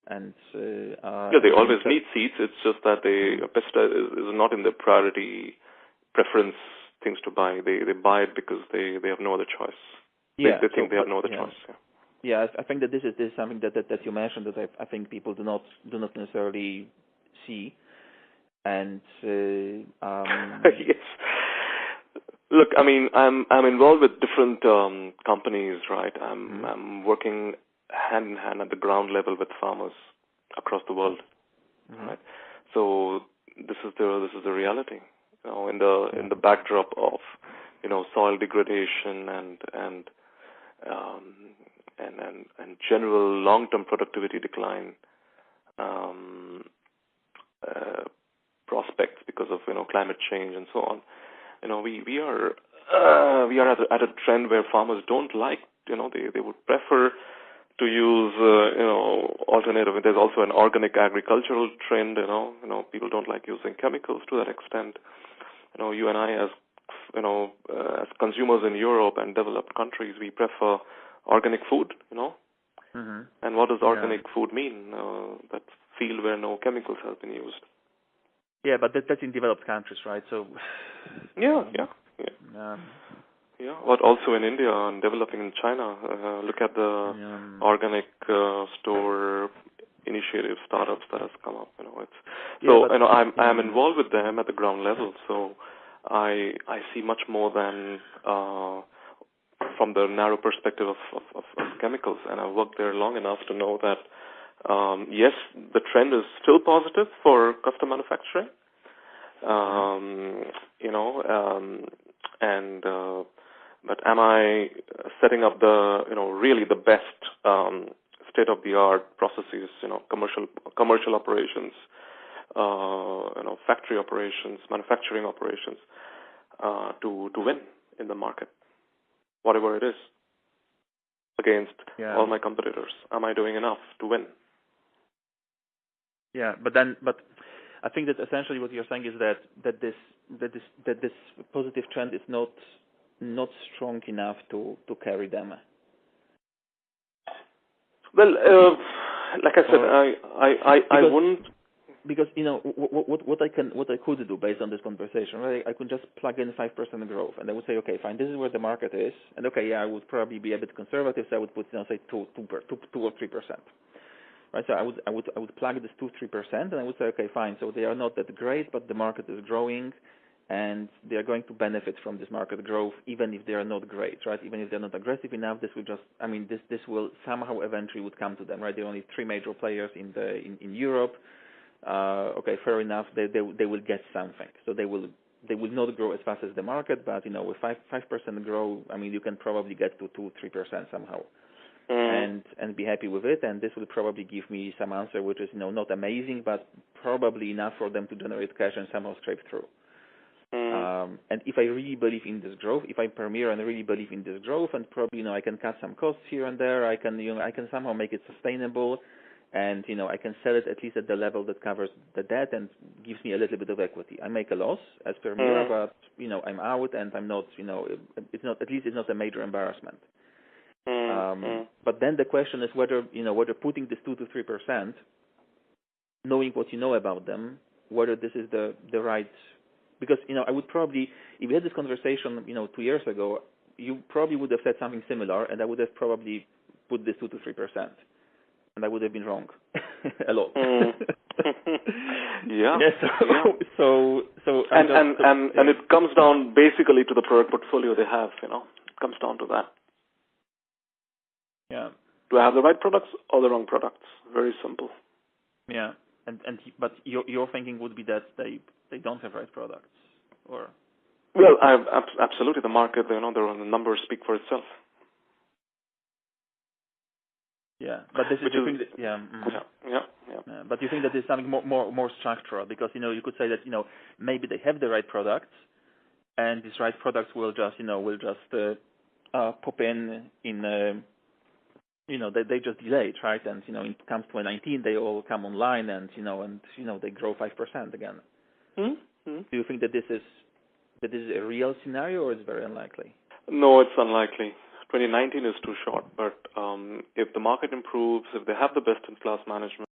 and yeah, they always need seeds. It's just that pesticide is not in their priority preference things to buy. They buy it because they have no other choice. Yeah, they think they have no other choice. Yeah, I think that this is something that you mentioned that I think people do not necessarily see, and yes. Look, I mean, I'm involved with different companies, right? I'm working hand in hand at the ground level with farmers across the world, right? So this is the reality, in the backdrop of soil degradation and general long-term productivity decline prospects because of climate change and so on. We are at a trend where farmers don't like, they would prefer to use alternative. There's also an organic agricultural trend. People don't like using chemicals to that extent. You and I as as consumers in Europe and developed countries, we prefer organic food. And what does organic food mean? That field where no chemicals have been used. Yeah, but that's in developed countries, right? So. Yeah. What also in India and developing in China. Look at the organic store initiative startups that has come up. I'm involved with them at the ground level. So I see much more than from the narrow perspective of chemicals, and I've worked there long enough to know that yes, the trend is still positive for custom manufacturing. But am I setting up the really the best state-of-the-art processes, commercial operations, factory operations, manufacturing operations to win in the market, whatever it is, against all my competitors? Am I doing enough to win? Yeah, but I think that essentially what you're saying is that this positive trend is not strong enough to carry them. Well, like I said, I wouldn't, because what I could do based on this conversation, right? I could just plug in 5% growth, and I would say, okay, fine, this is where the market is, and okay, I would probably be a bit conservative, so I would put say 2 or 3%. Right, so I would plug this 2-3%, and I would say, okay, fine. So they are not that great, but the market is growing, and they are going to benefit from this market growth, even if they are not great, right? Even if they're not aggressive enough, this will just, this will somehow eventually would come to them, right? There are only 3 major players in Europe. Okay, fair enough. They will get something. So they will not grow as fast as the market, but with 5% growth, you can probably get to 2-3% somehow. And be happy with it, and this will probably give me some answer which is not amazing, but probably enough for them to generate cash and somehow scrape through. And if I really believe in this growth, if I Premier and really believe in this growth, and probably I can cut some costs here and there, I can somehow make it sustainable, and I can sell it at least at the level that covers the debt and gives me a little bit of equity. I make a loss as Premier, but I'm out, and I'm not it's not a major embarrassment. But then the question is whether putting this 2 to 3%, knowing what you know about them, whether this is the right, because I would probably, if we had this conversation 2 years ago, you probably would have said something similar, and I would have probably put this 2 to 3%, and I would have been wrong a lot. Yeah. So and it comes down basically to the product portfolio they have. It comes down to that. Yeah. Do I have the right products or the wrong products? Very simple. Yeah. But your thinking would be that they don't have right products, or? Well, absolutely. The market, the numbers speak for itself. Yeah, but this is Yeah. But you think that there's something more structural, because you could say that maybe they have the right products, and these right products will just pop in. They just delayed, right? And it comes 2019, they all come online, and they grow 5% again. Do you think that this is a real scenario, or is it very unlikely? No, it's unlikely. 2019 is too short, but if the market improves, if they have the best-in-class management,